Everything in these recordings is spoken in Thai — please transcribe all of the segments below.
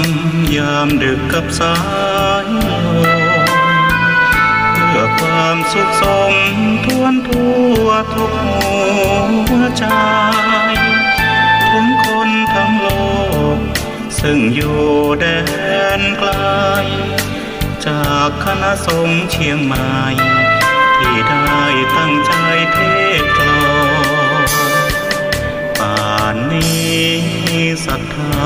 ำยามดึกกับสายลมเพื่อความสุขสมทวนทั่วทุกหัวใจถึงคนทั้งโลกซึ่งอยู่แดนไกลจากคณะสงฆ์เชียงใหม่ที่ได้ตั้งใจเทศกลอนป่านนี้ศรัทธา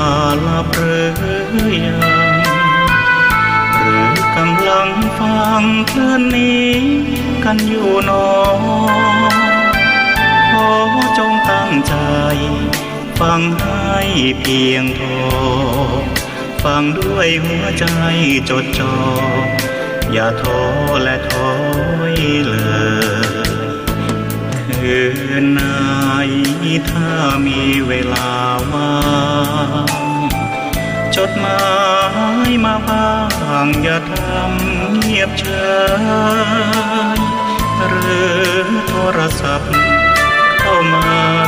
ลับหรือยังหรือกำลังฟังคลื่นนี้กันอยู่หนอขอจงตั้งใจฟังให้เพียงพอฟังด้วยหัวใจจดจ่ออย่าท้อและถอยเลยคืนไหนถ้ามีเวลาว่างจดหมายมาบ้างอย่าทำเงียบเฉยหรือโทรศัพท์เข้ามา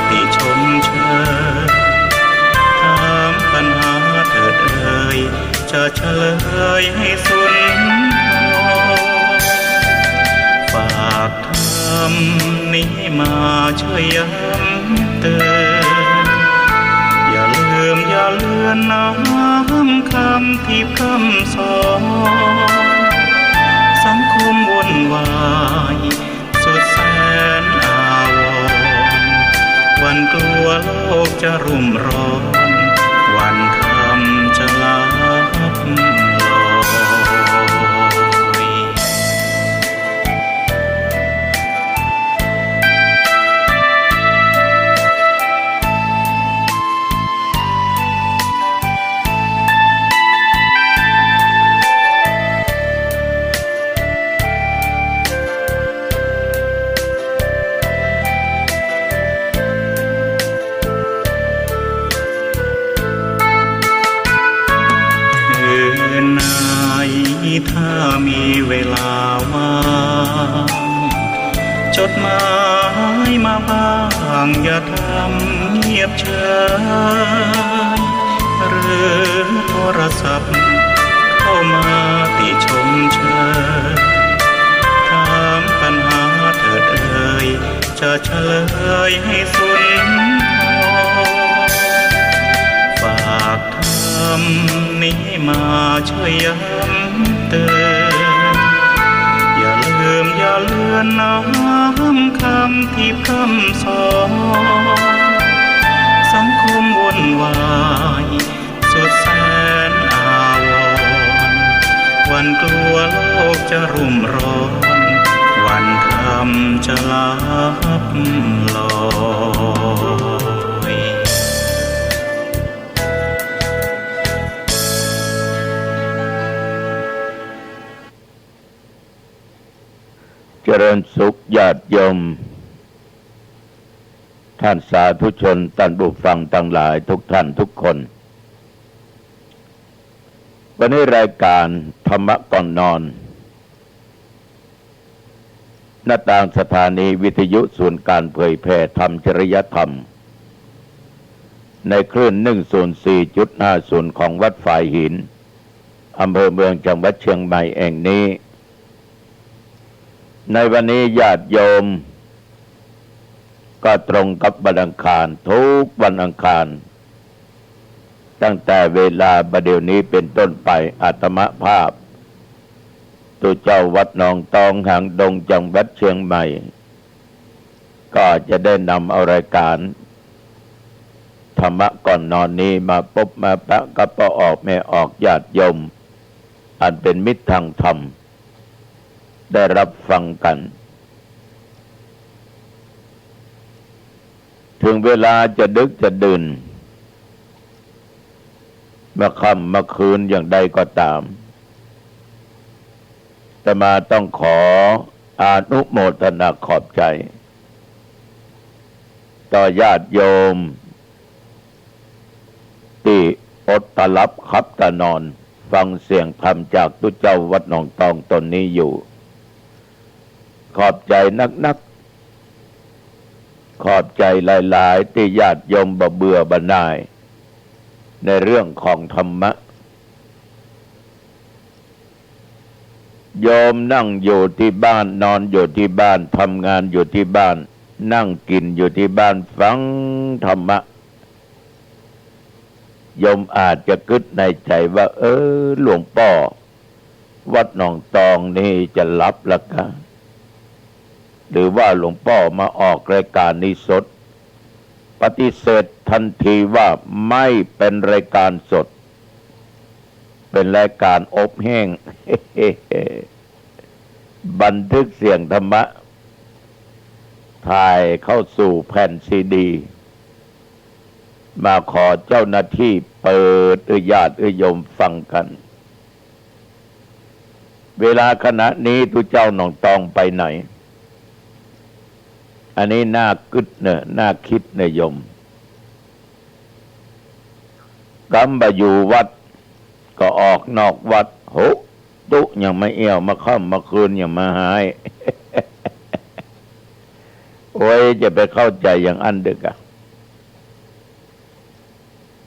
ติชมเชยถามปัญหาเถิดเอ่ยจะเฉลยให้สุนทรฝากทำนี้มาช่วยย้ำเตือนอย่าลืมอย่าเลือนน้ำคำที่คำสอนสังคมวุ่นวายสุดแสนอาวรณ์วันกลัวโลกจะรุ่มร้อนวันธรรมจะลับลอยถ้ามีเวลาว่างจดหมายมาบ้างอย่าทำเงียบเฉยหรือโทรศัพท์เข้ามาติชมเชยถามปัญหาเถิดเอ่ยจะเฉลยให้สุนทรฝากทำนี้มาช่วยย้ำเตือนอย่าลืมอย่าเลือนน้ำคำที่พร่ำสอนสังคมวุ่นวายสุดแสนอาวรณ์วันกลัวโลกจะรุ่มร้อนวันธรรมจะลับลอยเจริญสุขญาติโยมท่านสาธุชนท่านผู้ฟังทั้งหลายทุกท่านทุกคนวันนี้รายการธรรมะก่อนนอนหน้าต่างสถานีวิทยุส่วนการเผยแผ่ธรรมจริยธรรมในคลื่น 104.50 ของวัดฝ่ายหินอำเภอเมืองจังหวัดเชียงใหม่แห่งนี้ในวันนี้ญาติโยมก็ตรงกับวันอังคารทุกวันอังคารตั้งแต่เวลาบัดเดี๋ยวนี้เป็นต้นไปอาตมภาพตัวเจ้าวัดหนองตองหางดงจังหวัดเชียงใหม่ก็จะได้นำเอารายการธรรมะก่อนนอนนี้มาพบมาปะกับพ่อออกแม่ออกญาติโยมอันเป็นมิตรทางธรรมได้รับฟังกันถึงเวลาจะดึกจะดื่นมาค่ำมาคืนอย่างใดก็ตามแต่มาต้องขออานุโมทนาขอบใจต่อญาติโยมที่อดตาลับคับตานอนฟังเสียงธรรมจากตุเจ้าวัดหนองตองตนนี้อยู่ขอบใจนักๆขอบใจหลายๆที่ญาติโยมบ่เบื่อบ่น่ายในเรื่องของธรรมะ โยมนั่งอยู่ที่บ้านนอนอยู่ที่บ้านทำงานอยู่ที่บ้านนั่งกินอยู่ที่บ้านฟังธรรมะโยมอาจจะคิดในใจว่าหลวงพ่อวัดหนองตองนี่จะรับละกันหรือว่าหลวงพ่อมาออกรายการนี้สดปฏิเสธทันทีว่าไม่เป็นรายการสดเป็นรายการอบแห้ง บันทึกเสียงธรรมะถ่ายเข้าสู่แผ่นซีดีมาขอเจ้าหน้าที่เปิดญาติโยมฟังกันเวลาขณะนี้ทุเจ้าหนองตองไปไหนอันนี้น่ากึดเนอะน่าคิดเนยโยมกำบอยู่วัดก็ออกนอกวัดโหตุยังไม่เอี่ยวมาค่ำมาคืนยังมาหาย โอ้ยจะไปเข้าใจอย่างอันดึกอะ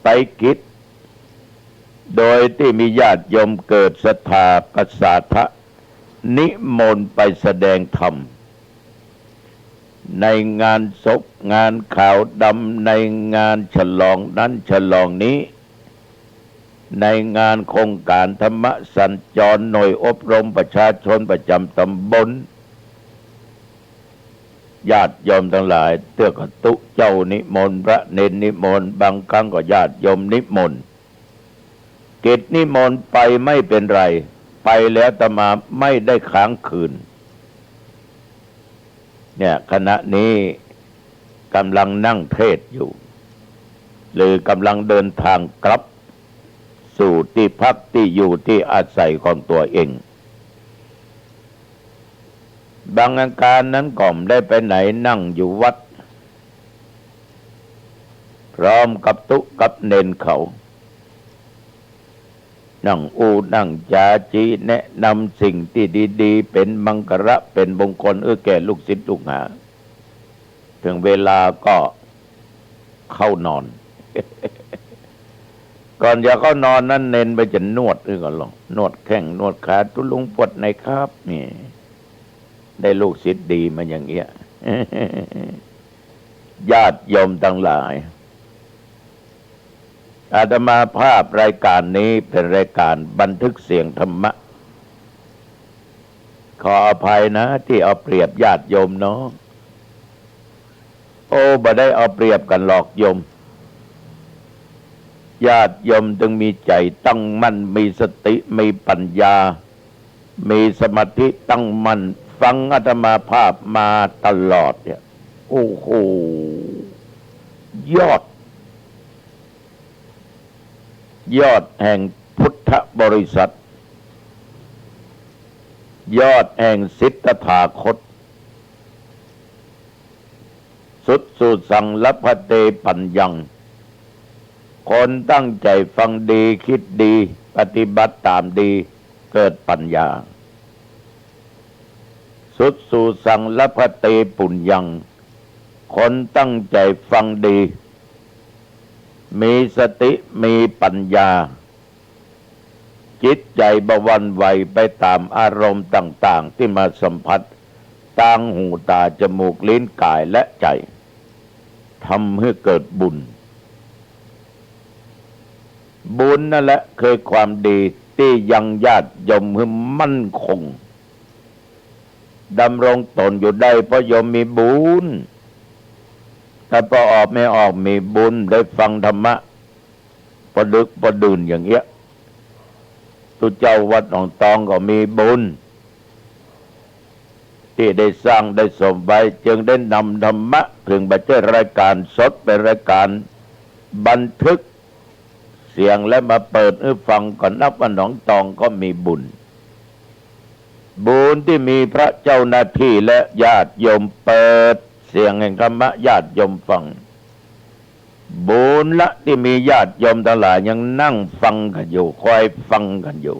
ไปคิดโดยที่มีญาติโยมเกิดศรัทธากษัตริย์นิมนต์ไปแสดงธรรมในงานศพงานข่าวดำในงานฉลองนั้นฉลองนี้ในงานโครงการธรรมสัญจรหน่วยอบรมประชาชนประจำตำบลญาติโยมทั้งหลายเตื้อกตุเจ้านิมนต์พระเนรนิมนต์บางครั้งก็ญาติโยมนิมนต์กิจนิมนต์ไปไม่เป็นไรไปแล้วอาตมาไม่ได้ค้างคืนเนี่ยขณะนี้กำลังนั่งเทศอยู่หรือกำลังเดินทางกลับสู่ที่พักที่อยู่ที่อาศัยของตัวเองบางอาการนั้นก็ไม่ได้ไปไหนนั่งอยู่วัดพร้อมกับตุกับเนนเขานั่งนั่งจาจีแนะนำสิ่งที่ดีๆเป็นมังคระเป็นมงคลแก่ลูกศิษย์ลูกหาถึงเวลาก็เข้านอน ก่อนจะเข้านอนนั้นเน้นไปจะนวดก่อนหรอกนวดแข้งนวดขาตุลุงปวดในครับนี่ได้ลูกศิษย์ดีมาอย่างเงี้ย ญาติโยมทั้งหลายอาตมาภาพรายการนี้เป็นรายการบันทึกเสียงธรรมะขออภัยนะที่เอาเปรียบญาติโยมเนาะบ่ได้เอาเปรียบกันหรอกโยมญาติโยมจึงมีใจตั้งมั่นมีสติมีปัญญามีสมาธิตั้งมั่นฟังอาตมาภาพมาตลอดเนี่ยโอ้โหยอดแห่งพุทธบริษัทยอดแห่งสิทธัตถาคตสุดสู่สังลัพพเตปัญญังคนตั้งใจฟังดีคิดดีปฏิบัติตามดีเกิดปัญญาสุดสู่สังลัพพเตปุญญังคนตั้งใจฟังดีมีสติมีปัญญาจิตใจบหวั่นไหวไปตามอารมณ์ต่างๆที่มาสัมผัสทางหูตาจมูกลิ้นกายและใจทำให้เกิดบุญนั่นแหละคือความดีที่ยังญาติโยมให้มั่นคงดำรงตนอยู่ได้เพราะโยมมีบุญถ้าพอออกไม่ออกมีบุญได้ฟังธรรมะพอดึกพอดื่นอย่างเงี้ยตุเจ้าวัดหนองตองก็มีบุญที่ได้สร้างได้สมไว้จึงได้นำธรรมะถึงบัจเจรายการสดเป็นรายการบันทึกเสียงและมาเปิดให้ฟังก่อนนับว่าหนองตองก็มีบุญที่มีพระเจ้าหน้าที่และญาติโยมเปิดเสียงแห่งธรรมะญาติโยมฟังบุญละที่มีญาติโยมทั้งหลายยังนั่งฟังกันอยู่คอยฟังกันอยู่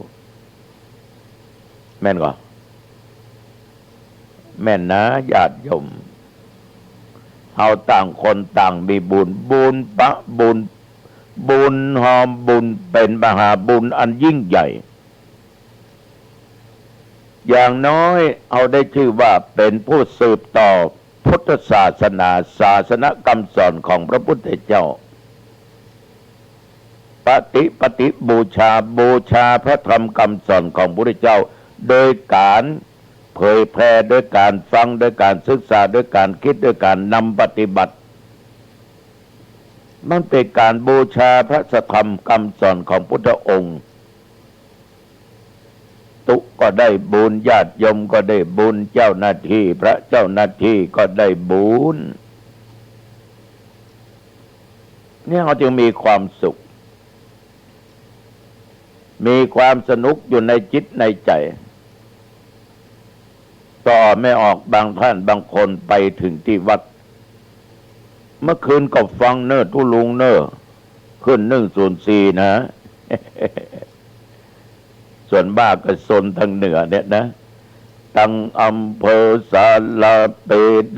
แม่นก่อแม่นนะญาติโยมเอาต่างคนต่างมีบุญปะบุญหอมบุญเป็นมหาบุญอันยิ่งใหญ่ อย่างน้อยเอาได้ชื่อว่าเป็นผู้สืบต่อพุทธศาสนาศาสนคำสอนของพระพุทธเจ้าปฏิบูชาพระธรรมคำสอนของพระพุทธเจ้าโดยการเผยแพร่โดยการฟังโดยการศึกษาโดยการคิดโดยการนำปฏิบัติมันเป็นการบูชาพระธรรมคำสอนของพุทธองค์ตุก็ได้บุญญาติโยมก็ได้บุญเจ้าหน้าที่พระเจ้าหน้าที่ก็ได้บุญเนี่ยเขาจึงมีความสุขมีความสนุกอยู่ในจิตในใจต่อไม่ออกบางท่านบางคนไปถึงที่วัดเมื่อคืนก็ฟังเนอทุลุงเนอขึ้น104นะส่วนบ้าก็โซนทางเหนือเนี่ยนะตั้งอำเภอสาลาเป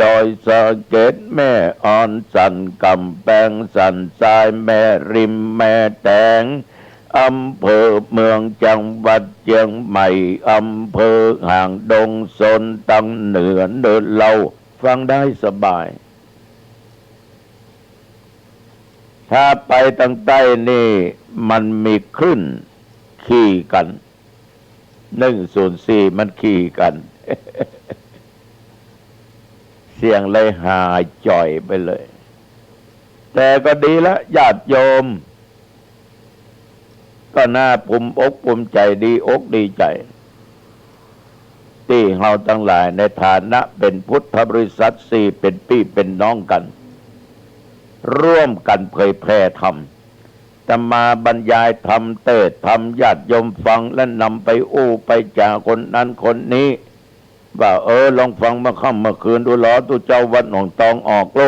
ดอยสะเก็ดแม่อ่อนสันกำแพงสันทรายแม่ริมแม่แตงอำเภอเมืองจังหวัดเชียงใหม่อำเภอห่างดงโซนตั้งเหนือเดินเล่าฟังได้สบายถ้าไปทางใต้นี่มันมีคลื่นขี่กัน104มันขี่กัน เสียงเลยหายจ่อยไปเลยแต่ก็ดีละญาติโยมก็น่าภูมิอกภูมิใจดีอกดีใจที่เราทั้งหลายในฐานะเป็นพุทธบริษัทสี่เป็นพี่เป็นน้องกันร่วมกันเผยแพร่ธรรมจะมาบรรยายธรรมเทศน์ธรรมญาติโยมฟังและนำไปอู้ไปจากคนนั้นคนนี้ว่าลองฟังเมื่อค่ำเมื่อคืนดูหรอตุเจ้าวัดหนองตองออกโล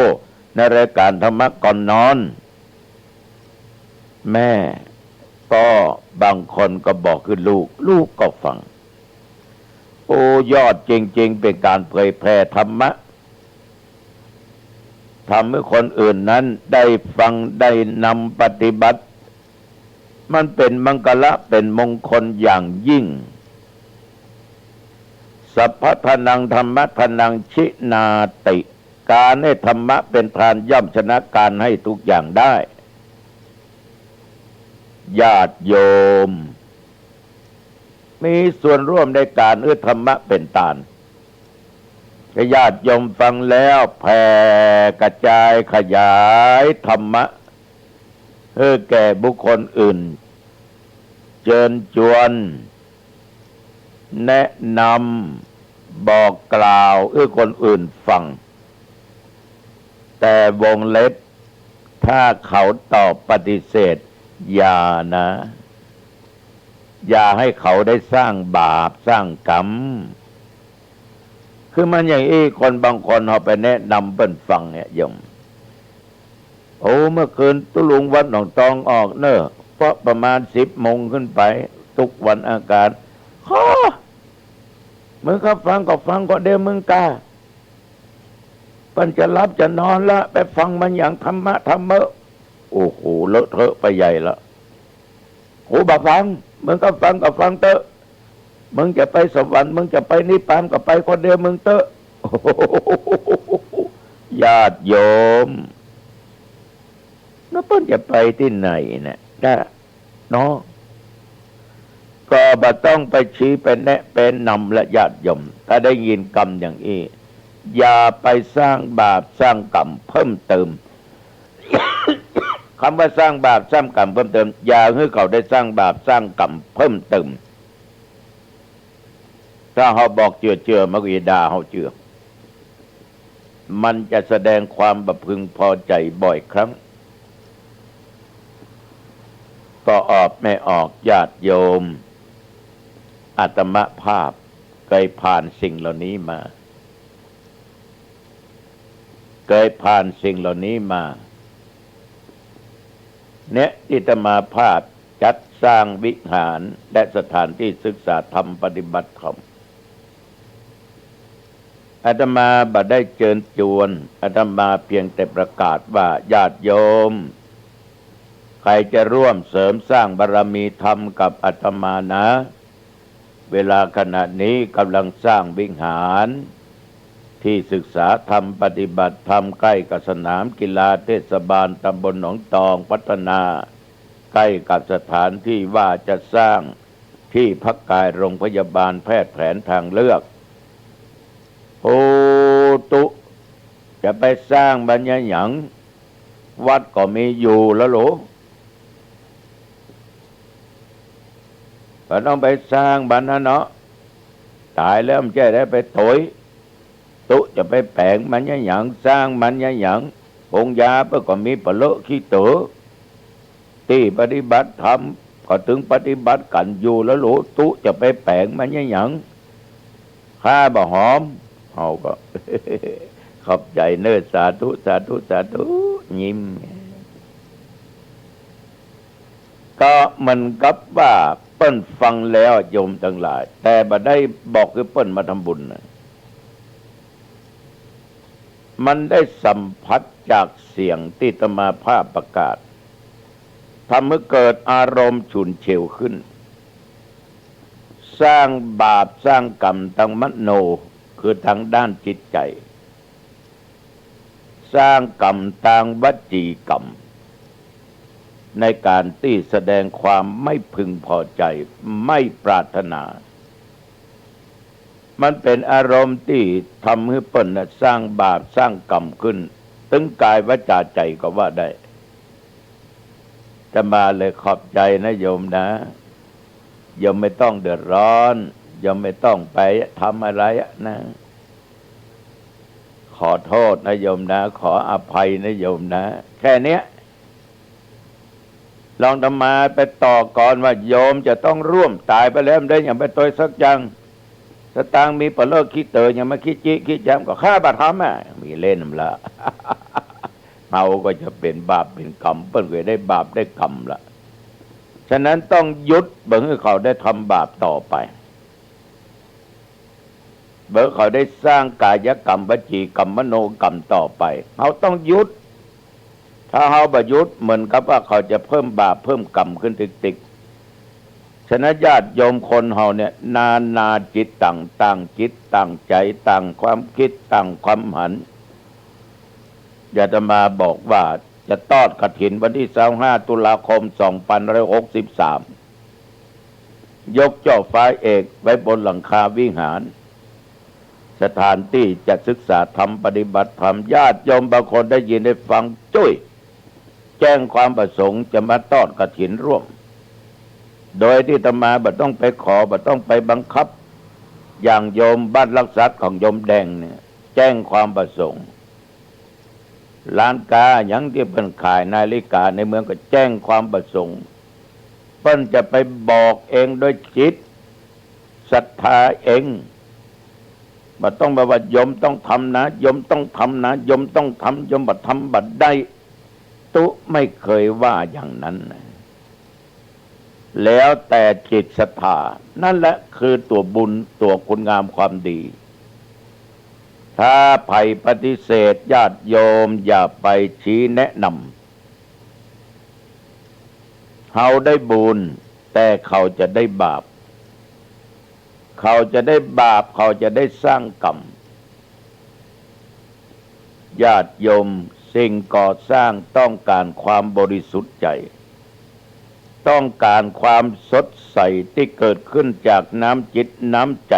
ในรายการธรรมะก่อนนอนแม่ก็บางคนก็บอกคือลูกก็ฟังโอ้ยอดจริงๆเป็นการเผยแพร่ธรรมะทำให้คนอื่นนั้นได้ฟังได้นำปฏิบัติมันเป็นมังคละเป็นมงคลอย่างยิ่งสัพพทานังธรรมะทานังชินาติการให้ธรรมะเป็นทานย่อมชนะการให้ทุกอย่างได้ญาติโยมมีส่วนร่วมในการธรรมะเป็นทานญาติโยมฟังแล้วแผ่กระจายขยายธรรมะให้แก่บุคคลอื่นเชิญชวนแนะนำบอกกล่าวคนอื่นฟังแต่วงเล็บถ้าเขาตอบปฏิเสธอย่านะอย่าให้เขาได้สร้างบาปสร้างกรรมคือมันอย่างคนบางคนเอาไปแนะนำเปิ้นฟังเนี่ยโยมเมื่อคืนตุลุงวัดหนองตองออกเนอะเพราะประมาณ10 โมงขึ้นไปทุกวันอากาศมึงก็ฟังก็เดี๋ยวมึงกาเปิ้นจะรับจะนอนละไปฟังมันอย่างธรรมะโอ้โหเลอะเทอะไปใหญ่ละโหบักฟังมึงก็ฟังเตอะมึงจะไปสวรรค์มึงจะไปนิพพานก็ไปคนเดียวมึงเตอะญาติโยมแล้วเพิ่นจะไปที่ไหนเนี่ยได้เนาะก็บ่ต้องไปชี้เป็นแนะเป็นนำและญาติโยมถ้าได้ยินกรรมอย่างนี้อย่าไปสร้างบาปสร้างกรรมเพิ่มเติม คำว่าสร้างบาปสร้างกรรมเพิ่มเติมอย่าให้เขาได้สร้างบาปสร้างกรรมเพิ่มเติมถ้าเขาบอกเจือมันก็ด่าเขาเจือมันจะแสดงความบพึงพอใจบ่อยครั้งก็ออกไม่ออกญาติโยมอาตมภาพเคยผ่านสิ่งเหล่านี้มาเนี่ยอาตมาภาพจัดสร้างวิหารและสถานที่ศึกษาธรรมปฏิบัติธรรมอาตมาบ่ได้เชิญชวนอาตมาเพียงแต่ประกาศว่าญาติโยมใครจะร่วมเสริมสร้างบารมีธรรมกับอาตมานะ เวลาขณะนี้กำลังสร้างวิหารที่ศึกษาธรรมปฏิบัติธรรมใกล้กับสนามกีฬาเทศบาลตำบลหนองตองพัฒนาใกล้กับสถานที่ว่าจะสร้างที่พักกายโรงพยาบาลแพทย์แผนทางเลือกโอตุจะไปสร้างบัญญัติหยังวัดก็มีอยู่แล้วหรอก็ต้องไปสร้างบ้านนะเนาะตายแล้วมันจะได้ไปโถยตุจะไปแปลงมันยังหยังสร้างมันยังหยังองค์ยาเพื่อก็มีปะเลอะขี้เต๋อที่ปฏิบัติธรรมก็ถึงปฏิบัติกันอยู่แล้วหรอตุจะไปแปลงมันยังหยังข้าบ่หอมเขาก็ ขอบใจเนื้อสาธุสาธุสาธุยิ้มก็มันกับว่าเปิ้นฟังแล้วโยมทั้งหลายแต่บ่ได้บอกคือเปิ้นมาทำบุญนะมันได้สัมผัสจากเสียงที่อาตมาภาพประกาศทำให้เกิดอารมณ์ฉุนเฉียวขึ้นสร้างบาปสร้างกรรมทางมโนคือทางด้านจิตใจสร้างกรรมทางวจีกรรมในการที่แสดงความไม่พึงพอใจไม่ปรารถนามันเป็นอารมณ์ที่ทำให้เปิ้นสร้างบาปสร้างกรรมขึ้นถึงกายวาจาใจก็ว่าได้จะมาเลยขอบใจนะโยมนะโยมไม่ต้องเดือดร้อนโยมไม่ต้องไปทำอะไรนะขอโทษนะโยมนะขออภัยนะโยมนะแค่เนี้ยลองทำมาไปต่อก่อนว่าโยมจะต้องร่วมตายไปแล้วได้อย่างไปตัวสักจังสตางมีปะเลิกคิดเตอยังมาคิดจิคิดจำก็ฆ่าบาปทำมีเล่นละ เมาก็จะเป็นบาปเป็นกรรมเปิ้นเคยได้บาปได้กรรมละฉะนั้นต้องยุดเบิ่งให้เขาได้ทำบาปต่อไปเบิ่งเขาได้สร้างกายกรรมวจีกรรมมโนกรรมต่อไปเขาต้องยุดถ้าเขาบ่ยุดเหมือนกับว่าเขาจะเพิ่มบาปเพิ่มกรรมขึ้นติ๊กฉะนั้นญาติโยมคนเฮาเนี่ยนาจิตต่างจิตต่างใจต่างความคิดต่างความหันอยากจะมาบอกว่าจะทอดกฐินวันที่25ตุลาคม2563ยกเจ้าฟ้าเอกไว้บนหลังคาวิหารสถานที่จะศึกษาธรรมปฏิบัติธรรมญาติโยมบางคนได้ยินได้ฟังจุ้ยแจ้งความประสงค์จะมาทอดกฐินร่วมโดยที่อาตมาบ่ต้องไปขอบ่ต้องไปบังคับอย่างโยมบ้านรักษาของโยมแดงเนี่ยแจ้งความประสงค์ร้านกาอย่างที่เพิ่นขายนาฬิกาในเมืองก็แจ้งความประสงค์เพิ่นจะไปบอกเองโดยจิตศรัทธาเองบ่ต้องแบบว่าโยมต้องทำนะโยมต้องทำนะโยมต้องทำโยมบ่ทำบ่ได้ตุไม่เคยว่าอย่างนั้นแล้วแต่จิตศรัทธานั่นแหละคือตัวบุญตัวคุณงามความดีถ้าไผ่ปฏิเสธญาติโยมอย่าไปชี้แนะนำเขาได้บุญแต่เขาจะได้บาปเขาจะได้บาปเขาจะได้สร้างกรรมญาติโยมสิ่งก่อสร้างต้องการความบริสุทธิ์ใจต้องการความสดใสที่เกิดขึ้นจากน้ำจิตน้ำใจ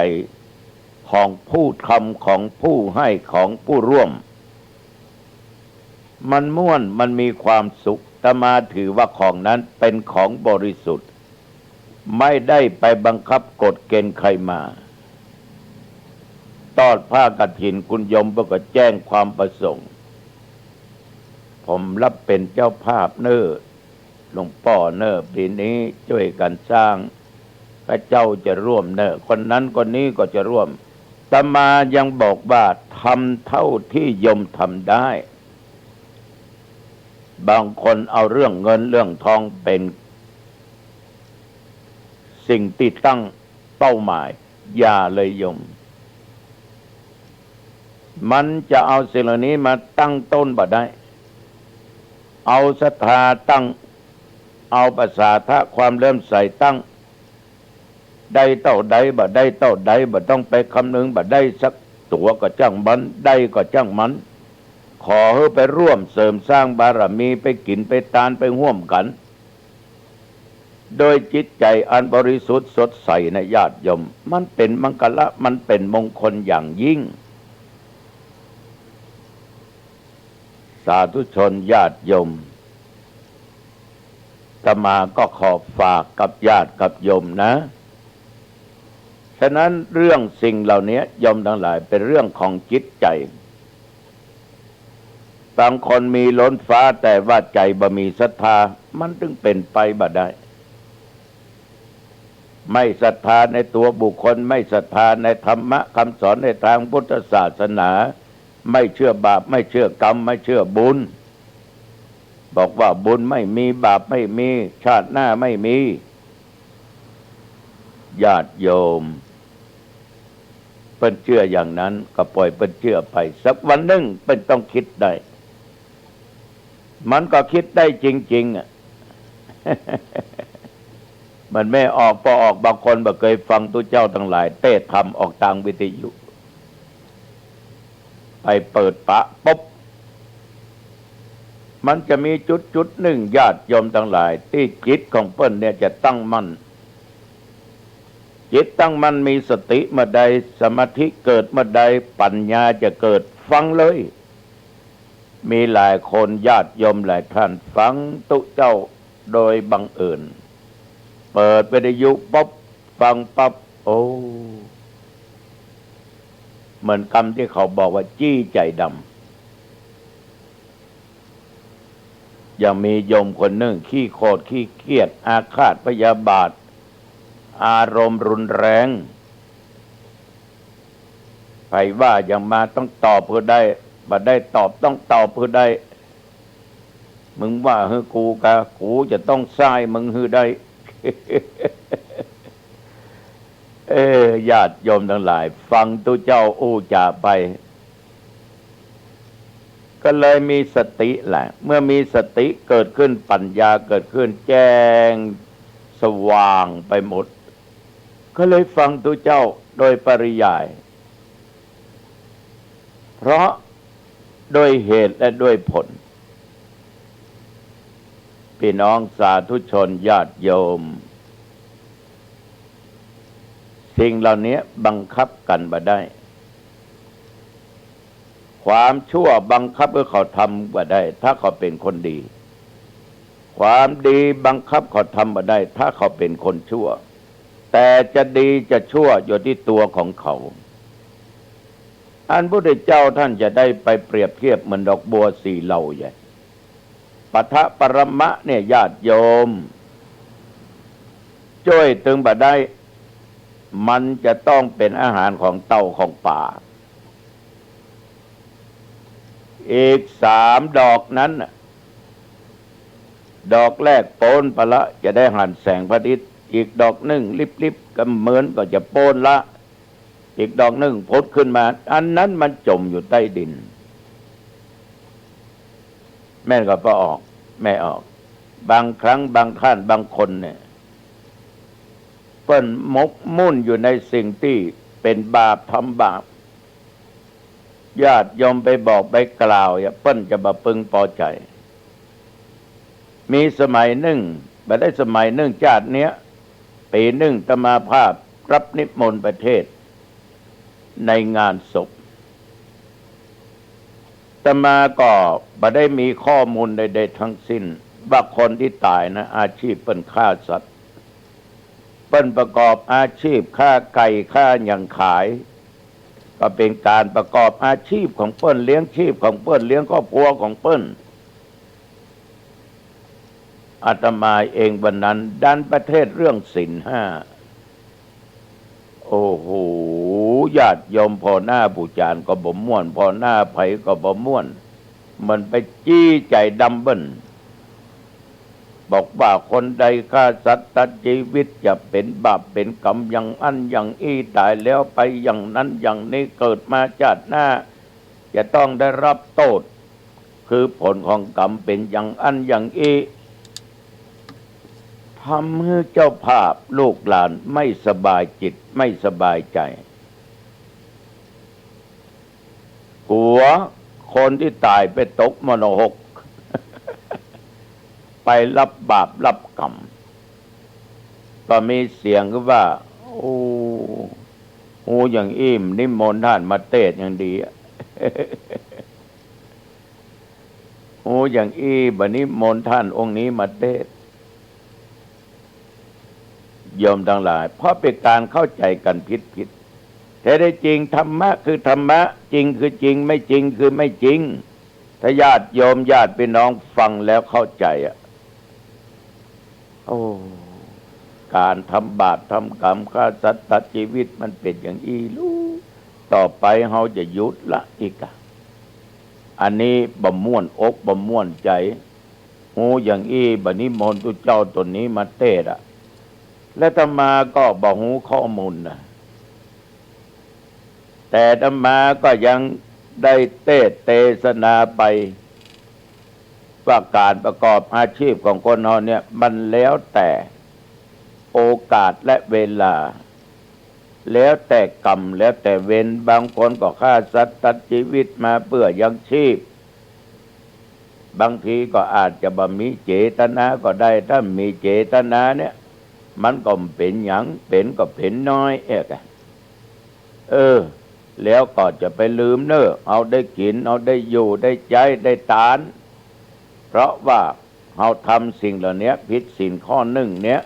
ของผู้ทำของผู้ให้ของผู้ร่วมมันม่วนมันมีความสุขอาตมาถือว่าของนั้นเป็นของบริสุทธิ์ไม่ได้ไปบังคับกฎเกณฑ์ใครมาทอดผ้ากฐินคุณโยมก็แจ้งความประสงค์ผมรับเป็นเจ้าภาพเน้อหลวงพ่อเน้อปีนี้ช่วยกันสร้างพระเจ้าจะร่วมเน้อคนนั้นคนนี้ก็จะร่วมอาตมายังบอกว่าทำเท่าที่โยมทำได้บางคนเอาเรื่องเงินเรื่องทองเป็นสิ่งที่ตั้งเป้าหมายอย่าเลยโยมมันจะเอาสิ่งเหล่านี้มาตั้งต้นบ่ได้เอาศรัทธาตั้งเอาประสาทะความเลื่อมใสตั้ง ได้เต้าใดบ่ได้เต้าใดบ่ต้องไปคำนึงบ่ได้สักตัวก็จ้างมันได้ก็จ้างมันขอให้ไปร่วมเสริมสร้างบารมีไปกินไปทานไปร่วมกันโดยจิตใจอันบริสุทธิ์สดใสในญาติโยมมันเป็นมังคละมันเป็นมงคลอย่างยิ่งสาธุชนญาติโยมอาตมาก็ขอฝากกับญาติกับโยมนะฉะนั้นเรื่องสิ่งเหล่านี้โยมทั้งหลายเป็นเรื่องของจิตใจบางคนมีล้นฟ้าแต่ว่าใจบ่มีศรัทธามันถึงเป็นไปบ่ได้ไม่ศรัทธาในตัวบุคคลไม่ศรัทธาในธรรมะคำสอนในทางพุทธศาสนาไม่เชื่อบาปไม่เชื่อกรรมไม่เชื่อบุญบอกว่าบุญไม่มีบาปไม่มีชาติหน้าไม่มีญาติโยมเปิ้นเชื่ออย่างนั้นก็ปล่อยเปิ้นเชื่อไปสักวันหนึ่งเปิ้นต้องคิดได้มันก็คิดได้จริงๆอ่ะ มันไม่ออกพอออกบางคนบ่เคยฟังตุเจ้าทั้งหลายเทศธรรมออกทางวิทยุไปเปิดปะปุ๊บมันจะมีจุดหนึ่งญาติโยมทั้งหลายที่จิตของเปิ้นเนี่ยจะตั้งมั่นจิตตั้งมั่นมีสติเมื่อใดสมาธิเกิดเมื่อใดปัญญาจะเกิดฟังเลยมีหลายคนญาติโยมหลายท่านฟังตุเจ้าโดยบังเอิญเปิดวิทยุป๊บฟังปั๊บโอ้เหมือนคำที่เขาบอกว่าจี้ใจดำยังมีโยมคนหนึ่งขี้โคตรขี้เกียจอาฆาตพยาบาทอารมณ์รุนแรงใครว่าอย่างมาต้องตอบเพื่อได้บัดได้ตอบต้องตอบเพื่อได้มึงว่าฮือกูกะกูจะต้องซ้ายมึงฮือได้ ญาติโยมทั้งหลายฟังตุเจ้าอู้จ่าไปก็เลยมีสติแหละเมื่อมีสติเกิดขึ้นปัญญาเกิดขึ้นแจ้งสว่างไปหมดก็เลยฟังตุเจ้าโดยปริยายเพราะโดยเหตุและด้วยผลพี่น้องสาธุชนญาติโยมสิ่งเหล่านี้บังคับกันบ่ได้ความชั่วบังคับให้เขาทำบ่ได้ถ้าเขาเป็นคนดีความดีบังคับเขาทำบ่ได้ถ้าเขาเป็นคนชั่วแต่จะดีจะชั่วอยู่ที่ตัวของเขาอันพระพุทธเจ้าท่านจะได้ไปเปรียบเทียบเหมือนดอกบัวสี่เหล่าใหญ่ปทะปรมะเนี่ยญาติโยมจ้อยตึงบ่ได้มันจะต้องเป็นอาหารของเต่าของป่าอีก3 ดอกนั้นดอกแรกโปนปะละจะได้หันแสงพระอาทิตย์อีกดอกหนึ่งลิบๆก็เหมือนก็จะโปนละอีกดอกหนึ่งพุดขึ้นมาอันนั้นมันจมอยู่ใต้ดินแม่ก็พอออกแม่ออกบางครั้งบางท่านบางคนเนี่ยเปิ้นมกมุ่นอยู่ในสิ่งที่เป็นบาปทำบาปญาติโยมไปบอกไปกล่าวอย่าเปิ้นจะบ่พึงพอใจมีสมัยหนึ่งบ่ได้สมัยหนึ่งชาติเนี้ยปีหนึ่งอาตมาภาพรับนิมนต์ประเทศในงานศพอาตมาก็บ่ได้มีข้อมูลใดๆทั้งสิ้นว่าคนที่ตายนะอาชีพเปิ้นฆ่าสัตว์เปิ้นประกอบอาชีพฆ่าไก่ฆ่าหยังขายก็เป็นการประกอบอาชีพของเปิ้นเลี้ยงชีพของเปิ้นเลี้ยงครอบครัวของเปิ้นอาตมาเองวันนั้นดันประเทศเรื่องศีล 5โอ้โหญาติโยมพอหน้าผู้จารก็บ่ม่วนพอหน้าไผก็บ่ม่วนมันไปจี้ใจดำเบิ้นบอกว่าคนใดฆ่าสัตว์ตัดชีวิตจะเป็นบาปเป็นกรรมอย่างอันอย่างอี้ตายแล้วไปอย่างนั้นอย่างนี้เกิดมาชาติหน้าจะต้องได้รับโทษคือผลของกรรมเป็นอย่างอันอย่างอี้ท ทำให้เจ้าภาพลูกหลานไม่สบายจิตไม่สบายใจกลัวคนที่ตายไปตกมรณะไปรับบาปรับกรรมก็มีเสียงก็ว่าโอ้อย่างอิ่มนิมนต์ท่านมาเทศน์อย่างดีโอ้อย่างบัดนี้มนต์ท่านองค์นี้มาเทศน์โยมทั้งหลายเพราะเป็นการเข้าใจกันผิดแต่ได้จริงธรรมะคือธรรมะจริงคือจริงไม่จริงคือไม่จริงถ้าญาติโยมญาติพี่น้องฟังแล้วเข้าใจโอ้การทำบาปทำกรรมฆ่าสัตว์ตัดชีวิตมันเป็นอย่างอีรู้ต่อไปเฮาจะหยุดละอีกอันนี้บ่ม่วนอกบ่ม่วนใจโอ้อย่างบัดนี้มนต์ตุเจ้าตนนี้มาเทศน์และอาตมาก็บ่ฮู้ข้อมูลนะแต่อาตมาก็ยังได้เทศนาไปว่าการประกอบอาชีพของคนเราเนี่ยมันแล้วแต่โอกาสและเวลาแล้วแต่กรรมแล้วแต่เวรบางคนก็ฆ่าสัตว์ตัดชีวิตมาเพื่อยังชีพบางทีก็อาจจะบ่มีเจตนาก็ได้ถ้ามีเจตนาเนี่ยมันก็เป็นหยังเป็นก็เป็นน้อยแล้วก็จะไปลืมเอาได้กินเอาได้อยู่ได้ใจได้ทานเพราะว่าเราทำสิ่งเหล่านี้ผิดศีลข้อหนึ่งเนี้ย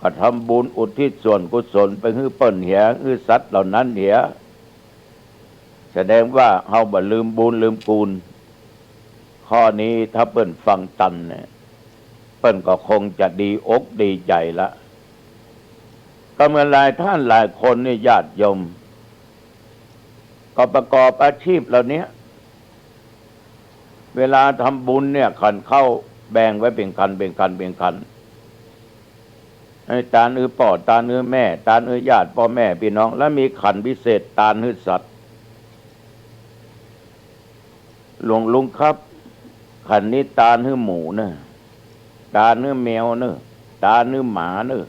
ก็ทำบุญอุทิศส่วนกุศลไปให้เปิ้นเหียให้สัตว์เหล่านั้นเหียแสดงว่าเราบ่ลืมบุญลืมกุศลข้อนี้ถ้าเปิ้นฟังตันเนี่ยเปิ้นก็คงจะดีอกดีใจละก็เมื่อหลายท่านหลายคนนี่ญาติโยมก็ประกอบอาชีพเหล่านี้เวลาทำบุญเนี่ยขันเข้าแบ่งไว้เป็นคันให้ตาเนื้อพ่อตาเนื้อแม่ตาเนื้อญาติพ่อแม่พี่น้องแล้วมีขันพิเศษตาเนื้อสัตว์ลุงครับขันนี้ตาเนื้อหมูเนอะตาเนื้อแมวเนอะตาเนื้อหมาเนอะ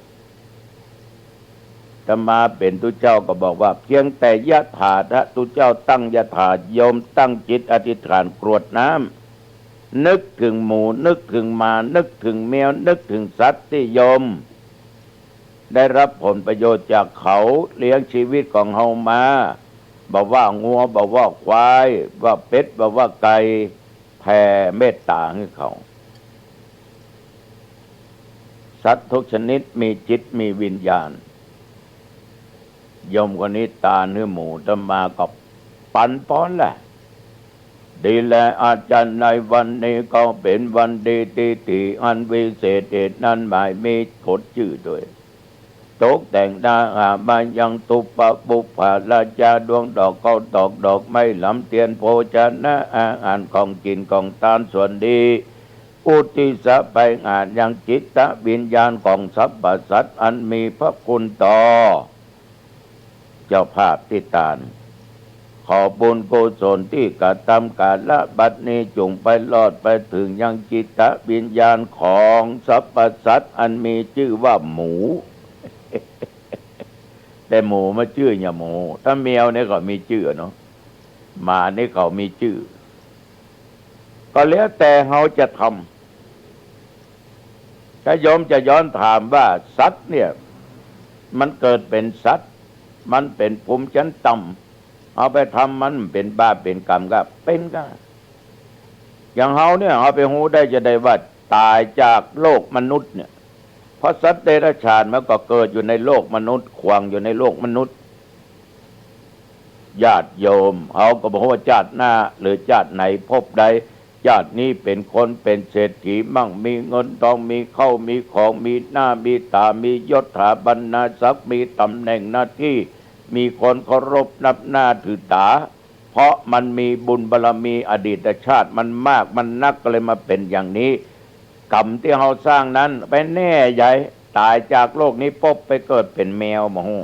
ธรรมาเป็นตุเจ้าก็บอกว่าเพียงแต่ยะถาถ้าตุเจ้าตั้งยะถาโยมตั้งจิตอธิษฐานกรวดน้ำนึกถึงหมูนึกถึงหมานึกถึงแมวนึกถึงสัตว์ที่โยมได้รับผลประโยชน์จากเขาเลี้ยงชีวิตของเฮามาบอกว่างัวบอกว่าควายว่าเป็ดบอกว่าไก่แผ่เมตตาให้เขาสัตว์ทุกชนิดมีจิตมีวิญญาณโยมคนนี้ตาเนื้อหมูธรรมาก็ปันป้อนแหละดีแลอาจารย์ในวันนี้ก็เป็นวันดีที่อันวิเศษเดชนั้นหมายมีกฎชื่อด้วยตกแต่งดามายังตุปะปุปะราชาดวงดอกเขาตอกดอกไม้ลำเทียนโภชนะอาหารของกินของทานส่วนดีอุทิศไปงานยังจิตวิญญาณของสรรพสัตว์อันมีพระคุณต่อเจ้าภาพที่ตานขอบุญกุศลที่กระทำการละบัดนี้จงไปลอดไปถึงยังจิตวิญญาณของสรรพสัตว์อันมีชื่อว่าหมูแต่หมูมาชื่ออย่าหมูถ้าแมวเนี่ยก็มีชื่อเนาะหมาเนี่ยเขามีชื่อก็แล้วแต่เขาจะทำถ้าโยมจะย้อนถามว่าสัตว์เนี่ยมันเกิดเป็นสัตว์มันเป็นภูมิชั้นต่ำเอาไปทำมันเป็นบาปเป็นกรรมก็เป็นก็อย่างเฮาเนี่ยเอาไปหูได้จะได้ว่าตายจากโลกมนุษย์เนี่ยเพราะสัตว์เดรัจฉานมันก็เกิดอยู่ในโลกมนุษย์ขวางอยู่ในโลกมนุษย์ญาติโยมเขาก็บอกว่าชาติหน้าหรือชาติไหนพบใดญาตินี้เป็นคนเป็นเศรษฐีมั่งมีเงินทองมีเข้ามีของมีหน้ามีตามียศถาบรรณาศักดิ์มีตำแหน่งหน้าที่มีคนเคารพนับหน้าถือตาเพราะมันมีบุญบารมีอดีตชาติมันมากมันนักก็เลยมาเป็นอย่างนี้กรรมที่เราสร้างนั้นไปแน่ใหญ่ตายจากโลกนี้ปุ๊บไปเกิดเป็นแมวมาหู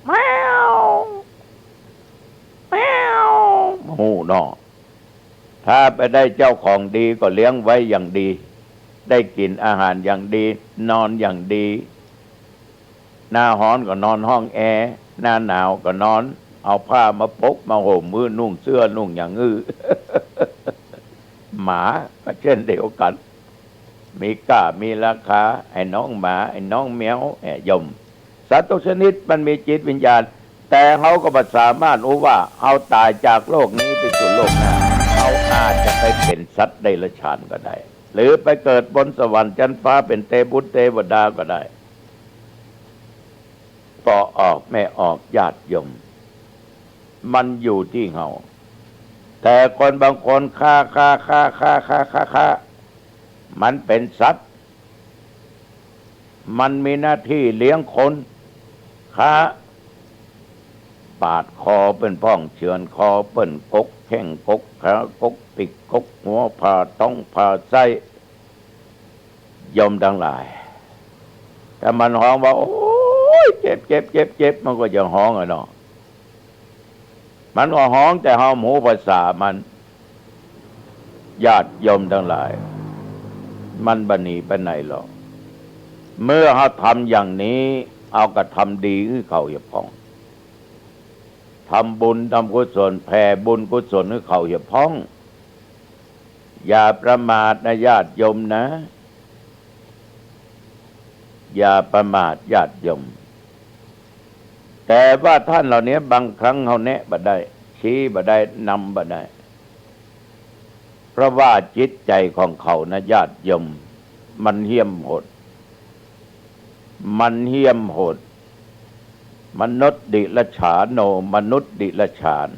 แมวหูเนาะถ้าไปได้เจ้าของดีก็เลี้ยงไว้อย่างดี ได้กินอาหารอย่างดี นอนอย่างดี หน้าร้อนก็นอนห้องแอร์หน้าหนาวก็นอนเอาผ้ามาปกมาห่มมือนุ่งเสื้อนุ่งอย่างื้อ หมาก็เช่นเดียวกัน มีค่ามีราคาไอ้น้องหมาไอ้น้องแมวไอ้ยมสัตว์ทุกชนิดมันมีจิตวิญญาณแต่เขาก็บ่สามารถรู้ว่าเอาตายจากโลกนี้ไปสู่โลกหน้าเขาอาจจะไปเป็นสัตว์เดรัจฉานก็ได้ หรือไปเกิดบนสวรรค์ชั้นฟ้าเป็นเทพบุตรเทวดาก็ได้ต่อออกไม่ออกญาติโยมมันอยู่ที่เฮาแต่คนบางคนฆ่ามันเป็นสัตว์มันมีหน้าที่เลี้ยงคนฆ่าปาดคอเป็นพ่องเฉือนคอเปิ้นกกแข้งกกขากกปิกกกหัวผ่าท้องผ่าไส้ยมทั้งหลายแต่มันห้องว่าโอ้ยเจ็บมันก็จะห้องอ่ะเนาะมันก็ห้องแต่ห้องหูภาษามันญาติโยมทั้งหลายมันบ่หนีไปไหนหรอกเมื่อเขาทำอย่างนี้เอากระทำดีให้เขาอย่าพ้องทำบุญทำกุศลแผ่บุญกุศลให้เขาอย่าพ้องอย่าประมาทนะญาติโยมนะอย่าประมาทญาติโยมแต่ว่าท่านเหล่านี้บางครั้งเขาแนะบ่ได้ชี้บ่ได้นำบ่ได้เพราะว่าจิตใจของเขานะญาติโยมมันเหี้ยมโหดมนุษย์ดิลฉานโนมนุษย์ดิลฉาน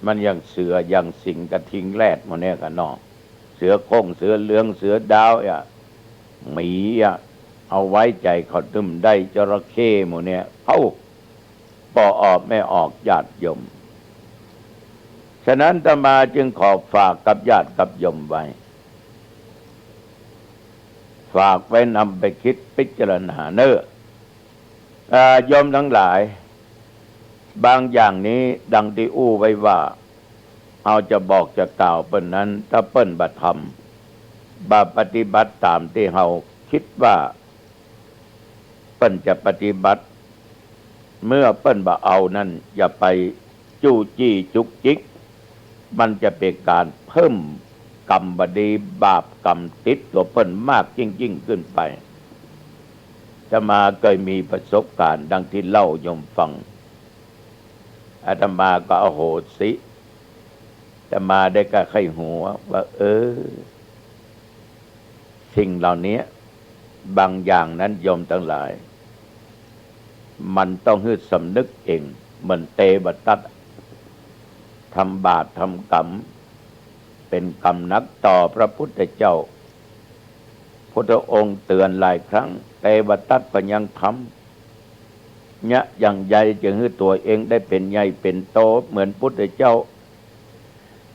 มันอย่างเสืออย่างสิงกระทิงแรดหมดเนี่ยกันเนาะเสือโคร่งเสือเหลืองเสือดาวหมีเอาไว้ใจเขาตึมได้จระเข้หมดเนี่ยเขาปอออกไม่ออกญาติโยมฉะนั้นอาตมาจึงขอฝากกับญาติกับโยมไว้ฝากไว้นำไปคิดพิจารณาเนอะโยมทั้งหลายบางอย่างนี้ดังที่อู้ไว้ว่าเอาจะบอกจะกล่าวเปิ้นนั้นถ้าเปิ้นบ่ทำบ่ปฏิบัติตามที่เฮาคิดว่าเปิ้นจะปฏิบัติเมื่อเปิ้นบ่เอานั้นอย่าไปจู้จี้จุกจิกมันจะเป็นการเพิ่มกรรมบดีบาปกรรมติดตัวเปิ้นมากยิ่งขึ้นไปอาตมาเคยมีประสบการณ์ดังที่เล่าโยมฟังอาตมาก็อโหสิอาตมาได้ก็ไข้หัวว่าสิ่งเหล่านี้บางอย่างนั้นโยมทั้งหลายมันต้องฮึดสำนึกเองเหมือนเตบตัดทำบาปทำกรรมเป็นกรรมนักต่อพระพุทธเจ้าพุทธองค์เตือนหลายครั้งเตบตัดก็ยังทำเนี่ยอย่างใหญ่จะให้ตัวเองได้เป็นใหญ่เป็นโตเหมือนพุทธเจ้า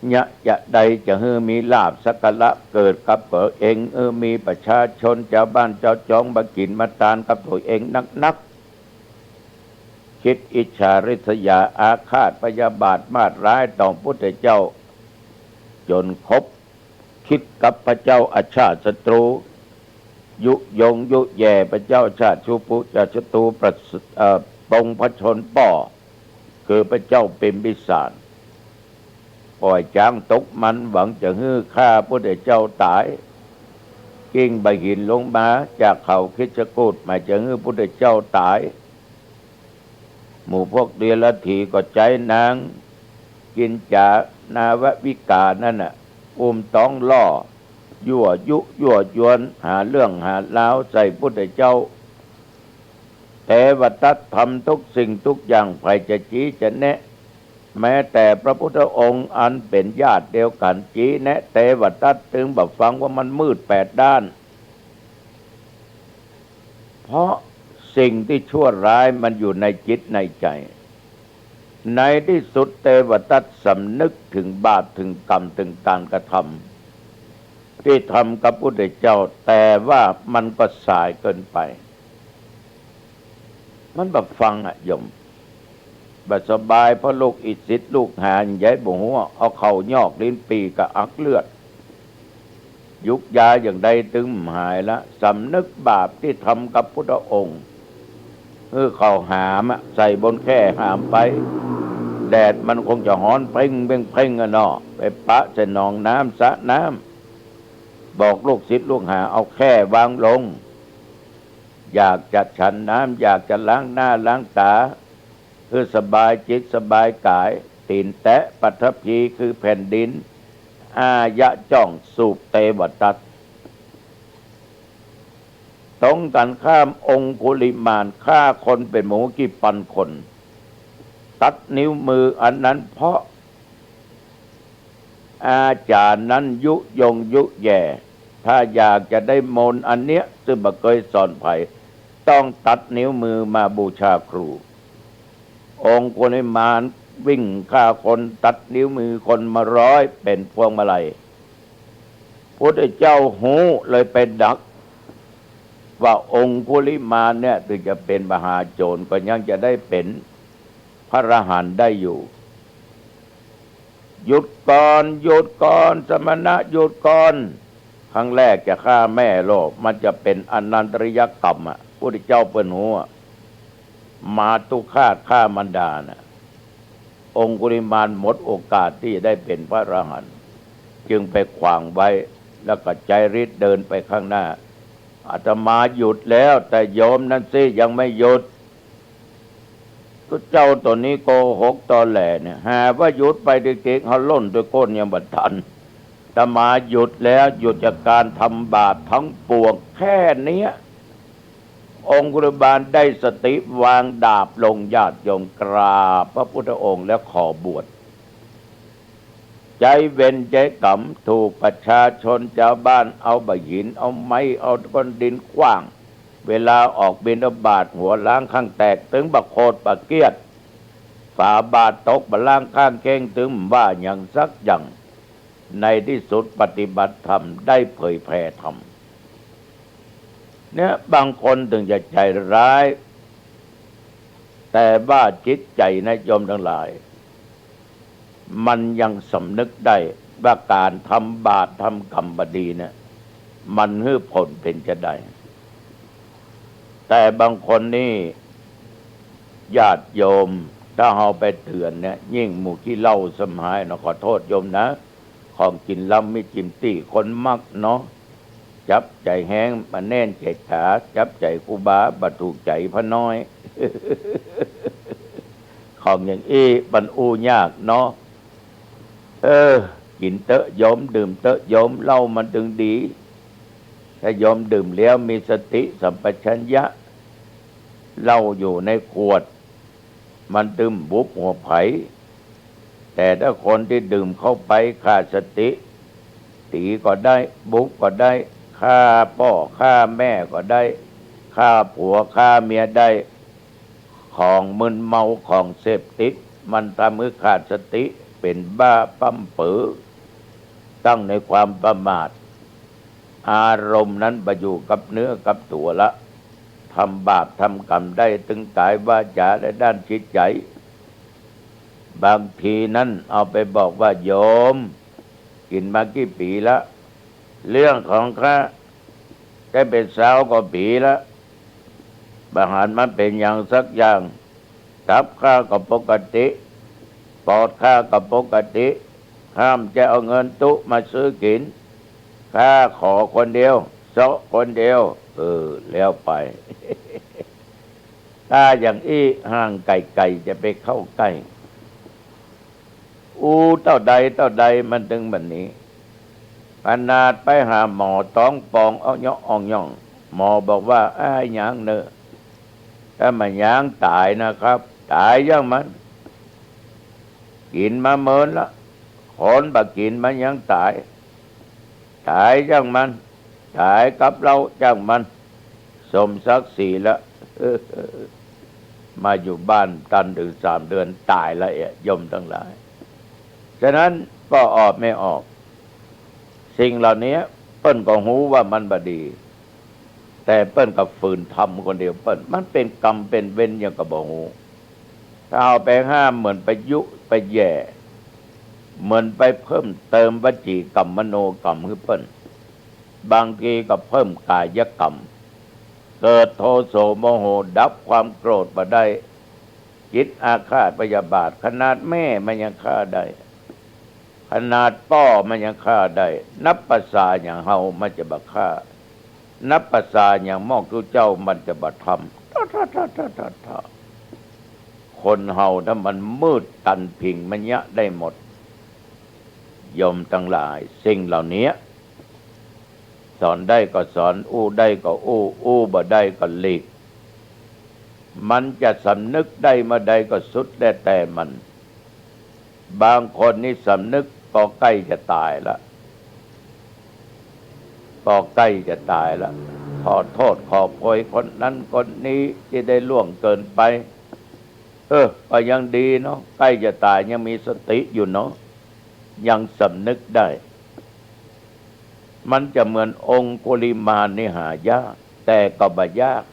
เนี่ยจะใดจะให้มีลาภสักการะเกิดกับตัวเองมีประชาชนชาวบ้านเจ้าจองมากินมาทานกับตัวเองนักคิดอิจฉาริษยาอาฆาตพยาบาทมาดร้ายต่อพุทธเจ้าจนคบคิดกับพระเจ้าอาชาติศัตรูยุยงยุแย่พระเจ้าชาติชูปุจศัตรูปงพระชนป่อคือพระเจ้าเป็นบิสารปล่อยช้างตกมันหวังจะฮื้อฆ่าพุทธเจ้าตายกิ้งใบหินลงมาจากเขาคิชกูฏมาจะฮื้อพุทธเจ้าตายหมู่พวกเดรัจฉีก็ใจนางกินจานาววิกานั่นน่ะต้องล่อยั่วยวนหาเรื่องหาล้าวใส่พุทธเจ้าแต่วัตทำทุกสิ่งทุกอย่างใครจะชี้จะแนะแม้แต่พระพุทธองค์อันเป็นญาติเดียวกันชี้แนะแต่วัตถึงแบบฟังว่ามันมืด8 ด้านเพราะสิ่งที่ชั่วร้ายมันอยู่ในจิตในใจในที่สุดเทวทัตสำนึกถึงบาปถึงกรรมถึงการกระทำที่ทำกับพระพุทธเจ้าแต่ว่ามันก็สายเกินไปมันแบบฟังโยมแบบสบายเพราะลูกอิสิทธิ์ลูกหานใหญ่บ่หัวเอาเข่ายอกลิ้นปีกับอักเลือด ยุกยาอย่างใดตึงหายละสำนึกบาปที่ทำกับพุทธองค์เขาหามใส่บนแค่หามไปแดดมันคงจะฮ้อนเพ่งเพ่งเพ่งกันเนาะไปปะใส่หนองน้ำสระน้ำบอกลูกศิษย์ลูกหาเอาแค่วางลงอยากจะฉันน้ำอยากจะล้างหน้าล้างตาสบายจิตสบายกายตีนแตะปัทภีคือแผ่นดินอายะจ้องสูบเตวตัดตรงกันข้ามองคุลิมานฆ่าคนเป็นหมูกี่พันคนตัดนิ้วมืออันนั้นเพราะอาจารย์นั้นยุยงยุแย่ถ้าอยากจะได้มนต์อันเนี้ยซึ่งบ่เคยสอนไผต้องตัดนิ้วมือมาบูชาครูองคุลิมานวิ่งฆ่าคนตัดนิ้วมือคนมาร้อยเป็นพวงมาลัยพุทธเจ้าหูเลยไปดักว่าองคุลิมานเนี่ยถึงจะเป็นมหาโจรก็ยังจะได้เป็นพระอรหันต์ได้อยู่หยุดก่อนหยุดก่อนสมณะหยุดก่อนครั้งแรกจะฆ่าแม่โลกมันจะเป็นอนันตริยกรรมพุทธเจ้าเปิ้นหัวมาตุฆาตฆ่ามันดานะองคุลิมานหมดโอกาสที่จะได้เป็นพระอรหันต์จึงไปขวางไว้แล้วก็ใจฤทธิ์เดินไปข้างหน้าอาตมาหยุดแล้วแต่โยมนั่นสิยังไม่หยุดก็เจ้าตัวนี้โกหกตอแหลเนี่ยหาว่าหยุดไปเด็กๆเขาล่นด้วยก้นยังบัดทันอาตมาหยุดแล้วหยุดจากการทำบาปทั้งปวงแค่เนี้ยองคุลิมานได้สติวางดาบลงญาติโยมกราบพระพุทธองค์แล้วขอบวชใจเว้นใจกรรมถูกประชาชนชาวบ้านเอาใบหินเอาไม้เอาก้อนดินขว้างเวลาออกบิณฑบาตหัวล้างข้างแตกถึงบักโคตรบักเกียดฝาบาทตกบัล้างข้างเก้งถึงว่าอย่างสักอย่างในที่สุดปฏิบัติธรรมได้เผยแผ่ธรรมเนี่ยบางคนถึงจะใจร้ายแต่ว่าจิตใจนะโยมทั้งหลายมันยังสำนึกได้ว่าการทำบาปทำกรรมบดีเนี่ยมันให้ผลเป็นจะได้แต่บางคนนี่ญาติโยมถ้าเอาไปเตือนเนี่ยยิ่งหมู่ที่เล่าสมหายนะขอโทษโยมนะของกินล้ำไม่จิ้มตี้คนมักเนาะจับใจแห้งมาแน่นใจขาจับใจครูบาบัดถูกใจพระน้อย ของอย่างบรรอูยากเนาะกินเตอะโยมดื่มเตอะโยมเหล้ามันถึงดีถ้าโยมดื่มแล้วมีสติสัมปชัญญะเหล้าอยู่ในขวดมันตึมบุบหัวไผแต่ถ้าคนที่ดื่มเข้าไปขาดสติตีก็ได้บุบก็ได้ฆ่าพ่อฆ่าแม่ก็ได้ฆ่าผัวฆ่าเมียได้ของมึนเมาของเสพติดมันทำให้ขาดสติเป็นบ้าปั๊มเป๋อตั้งในความประมาทอารมณ์นั้นไปอยู่กับเนื้อกับตัวละทำบาปทำกรรมได้ตึงกายวาจาและด้านจิตใจบางทีนั้นเอาไปบอกว่าโยมกินมากี่ปีละเรื่องของข้าได้เป็นสาวก็ปีละบางหันมันเป็นอย่างสักอย่างตับข้าก็ปกติปอดข้าก็ปกติห้ามจะเอาเงินตุมาซื้อกินข้าขอคนเดียวโซะคนเดียวแล้วไป ถ้าอย่างห่างไกลๆจะไปเข้าใกล้เท่าใดมันถึงแบบนี้ขนาดไปหาหมอต้องปองเอาย่องย่องหมอบอกว่าหยังเนอะถ้ามันหยังตายนะครับตายยังมันกินมาเมินละคนบะกินมันยังตายยังมันตายกับเราจังมันสมศักดิ์ศรีละมาอยู่บ้านตันถึง3 เดือนตายละยมทั้งหลายฉะนั้นก็ออกไม่ออกสิ่งเหล่านี้เปิ้นก็หูว่ามันบดีแต่เปิ้นก็ฝืนทำคนเดียวเปิ้นมันเป็นกรรมเป็นเวรอย่างกับบ่หูถ้าเอาไปห้ามเหมือนไปยุไปแย่เหมือนไปเพิ่มเติมวจีกรรมมโนกรรมคือเปิ้น บางทีก็เพิ่มกายกรรมเกิดโทโสโมโหดับความโกรธมาได้จิตอาฆาตพยาบาทขนาดแม่มันยังฆ่าได้ขนาดพ่อมันยังฆ่าได้นับภาษาอย่างเฮามันจะบักฆ่านับภาษาอย่างมอกทุเจ้ามันจะบัดทำท่าคนเฮาถ้ามันมืดตันพิงมันยะได้หมดยมทั้งหลายสิ่งเหล่านี้สอนได้ก็สอนอู้ได้ก็อู้บ่ได้ก็หลีกมันจะสำนึกได้เมื่อใดก็สุดแล้วแต่มันบางคนนี่สำนึกก็ใกล้จะตายละก็ใกล้จะตายละขอโทษขอโพยคนนั้นคนนี้ที่ได้ล่วงเกินไปก็ยังดีเนาะใกล้จะตายยังมีสติอยู่เนาะยังสำนึกได้มันจะเหมือนองค์กุลิมานนี่หายากแต่ก็บ่ยาก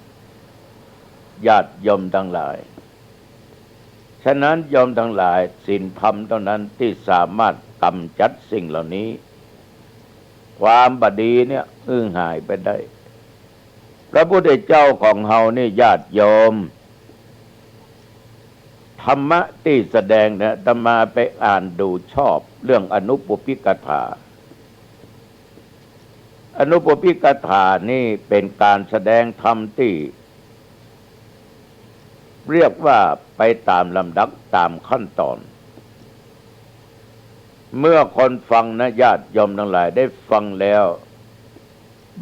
ญาติโยมทั้งหลายฉะนั้นโยมทั้งหลายศีลธรรมเท่านั้นที่สามารถกำจัดสิ่งเหล่านี้ความบดีเนี่ยหายไปได้พระพุทธเจ้าของเฮานี่ญาติโยมธรรมะที่แสดงเนี่ยอาตมาไปอ่านดูชอบเรื่องอนุปปิกถาอนุปปิกถานี่เป็นการแสดงธรรมที่เรียกว่าไปตามลำดับตามขั้นตอนเมื่อคนฟังนะญาติโยมทั้งหลายได้ฟังแล้ว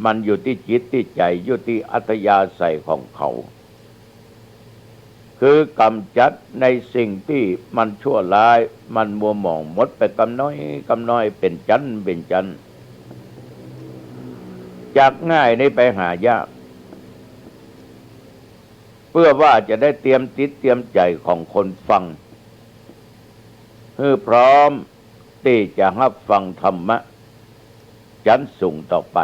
มันอยู่ที่จิตที่ใจอยู่ที่อัธยาศัยของเขาคือกำจัดในสิ่งที่มันชั่วร้ายมันมัวหมองหมดไปกำน้อยเป็นจันเป็นจันจากง่ายนี่ไปหายากเพื่อว่าจะได้เตรียมจิตเตรียมใจของคนฟังให้พร้อมที่จะรับฟังธรรมะชั้นสูงต่อไป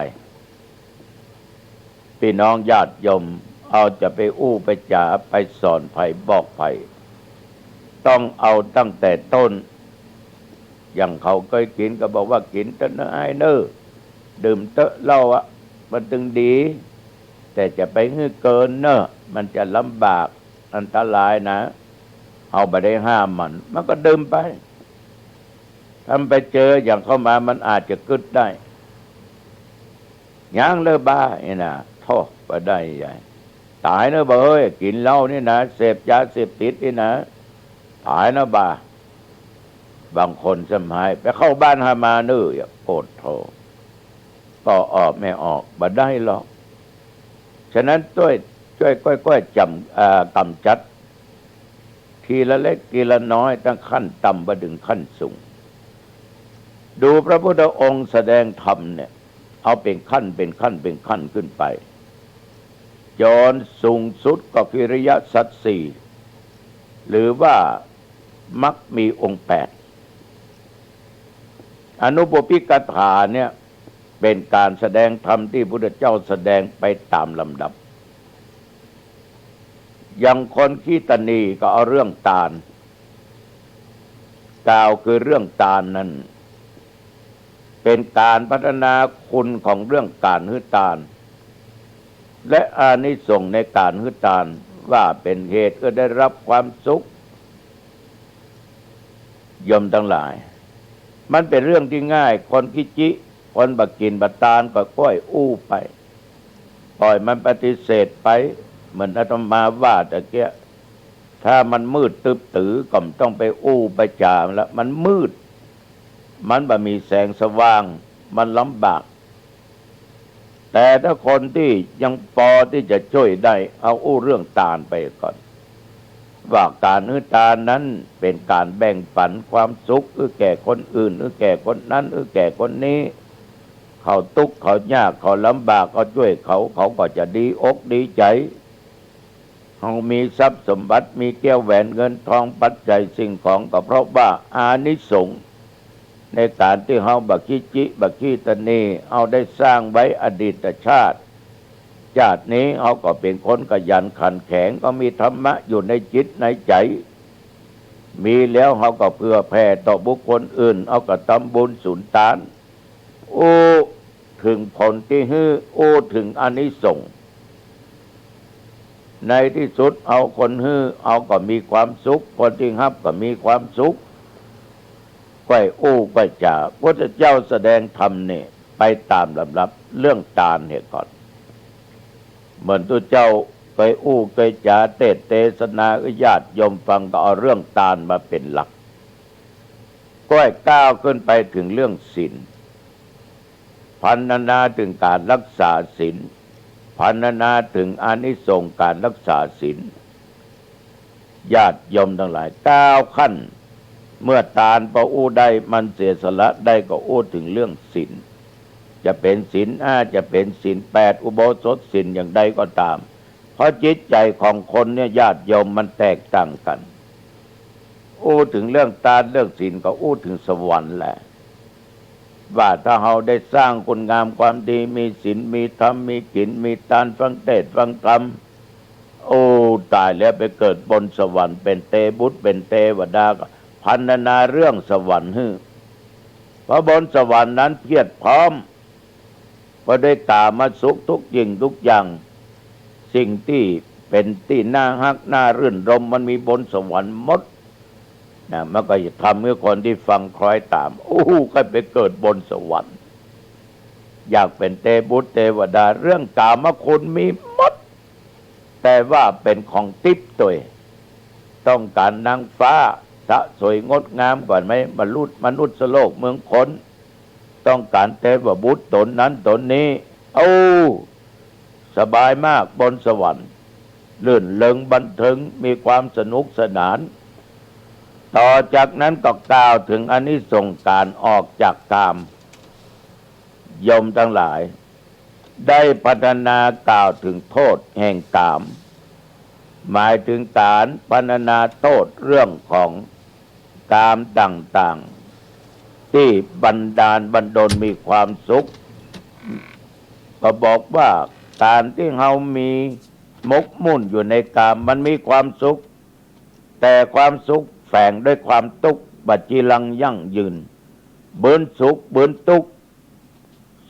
พี่น้องญาติโยมเอาจะไปอู้ไปจ่าไปสอนไผบอกไผต้องเอาตั้งแต่ต้นอย่างเขาเคยกินก็บอกว่ากินเถอะนะไอ้เนอดื่มเถอะเหล้าอ่ะมันตึงดีแต่จะไปให้เกินเนอะมันจะลำบากอันตรายนะเอาไปได้ห้ามมันก็ดื่มไปทำไปเจออย่างเข้ามามันอาจจะกึดได้ย่างเลยบ้านี่นะโทษไปได้ใหญ่ตายนะบ่เอ้ยกินเหล้านี่นะเสพยาเสพติดนี่นะตายนะบ้าบางคนสมัยไปเข้าบ้านหามาเนื้อโกรธโทก็ออกไม่ออกบ่ได้หรอกฉะนั้นช่วยก้อยกำจัดทีละเล็กทีละน้อยตั้งขั้นต่ำไปถึงขั้นสูงดูพระพุทธองค์แสดงธรรมเนี่ยเอาเป็นขั้นขึ้นไปจนสูงสุดก็คืออริยสัจสี่หรือว่ามรรคมีองค์8อนุปปิกถาเนี่ยเป็นการแสดงธรรมที่พระพุทธเจ้าแสดงไปตามลำดับอย่างคนขี้ตนีก็เอาเรื่องตาลกล่าวคือเรื่องตาลนั้นเป็นการพัฒนาคุณของเรื่องการหื้อตาลและอานิสงส์ในการหื้อตาลว่าเป็นเหตุก็ได้รับความสุขยมทั้งหลายมันเป็นเรื่องที่ง่ายคนกิจิคนบักกินบักตาลก็ก้อยอู้ไปปล่อยมันปฏิเสธไปเหมือนอาตมาว่าตะเกียถ้ามันมืดตึบตือก็ต้องไปอู้ไปจามแล้วมันมืดมันบ่มีแสงสว่างมันลำบากแต่ถ้าคนที่ยังพอที่จะช่วยได้เอาอู้เรื่องตาลไปก่อนว่าการหื้อตาลนั้นเป็นการแบ่งปันความสุขแก่คนอื่นแก่คนนั้นแก่คนนี้เขาทุกข์เขายากเขาลำบากก็ช่วยเขาก็จะดีอกดีใจเขามีทรัพย์สมบัติมีแก้วแหวนเงินทองปัจจัยสิ่งของก็เพราะว่าอานิสงส์ในการที่เฮาบักขี้จิบักขี้ตนีเอาได้สร้างไว้อดีตชาตินี้เฮาก็เป็นคนขยันขันแข็งก็มีธรรมะอยู่ในจิตในใจมีแล้วเฮาก็เพื่อแผ่ต่อบุคคลอื่นเอาก็ทำบุญสุนทานโอ้ ถึงผลที่ฮื้ออู้ถึงอานิสงส์ในที่สุดเอาคนฮื้อเอาก็มีความสุขคนที่ฮับก็มีความสุขก้อยอู้ก้อยจ่าพระเจ้าแสดงธรรมเนี่ยไปตามลำดับเรื่องตาลเนี่ยก่อนเหมือนตัวเจ้าก้อยอู้ก้อยจ่าเทศนาญาติโยมฟังก็เอาเรื่องตาลมาเป็นหลักก้อยก้าวขึ้นไปถึงเรื่องศีลพรรณนาถึงการรักษาศีลพรรณนาถึงอานิสงส์การรักษาศีลญาติโยมทั้งหลายก้าวขั้นเมื่อตาลพออู้ได้มันเสียสละได้ก็อู้ถึงเรื่องศีลจะเป็นศีล5จะเป็นศีล8อุโบสถศีลอย่างใดก็ตามเพราะจิตใจของคนเนี่ยญาติโยมมันแตกต่างกันอู้ถึงเรื่องตาลเรื่องศีลก็อู้ถึงสวรรค์แหละว่าถ้าเราได้สร้างคุณงามความดีมีศีลมีธรรมมีศีลมีทานฟังเทศน์ฟังธรรมโอ้ตายแล้วไปเกิดบนสวรรค์เป็นเทบุตรเป็นเทวดาก็พรรณนาเรื่องสวรรค์เพราะบนสวรรค์นั้นเพียรพร้อมเพราะได้กามาสุขทุกยิ่งทุกอย่างสิ่งที่เป็นที่น่าฮักน่ารื่นรมมันมีบนสวรรค์หมดนะมันก็จะทำให้คนที่ฟังคล้อยตามโอ้ก็ไปเกิดบนสวรรค์อยากเป็นเทบุตรเทวดาเรื่องกามคุณมีหมดแต่ว่าเป็นของทิพย์ตัวต้องการนางฟ้าสะสวยงดงามก่อนไหมมนุษย์โลกเมืองคนต้องการเทพบุตรตนนั้นตนนี้สบายมากบนสวรรค์ลื่นเริงบันเทิงมีความสนุกสนานต่อจากนั้นก็กล่าวถึงอานิสงส์การออกจากกามโยมทั้งหลายได้พัฒนากล่าวถึงโทษแห่งกามหมายถึงการพรรณนาโทษเรื่องของกามต่างๆที่บันดลมีความสุขก็บอกว่าการที่เรามีมกมุ่นอยู่ในกามมันมีความสุขแต่ความสุขแฝงด้วยความทุกข์บัจจิลังยั่งยืนเบืนสุขเบืนทุกข์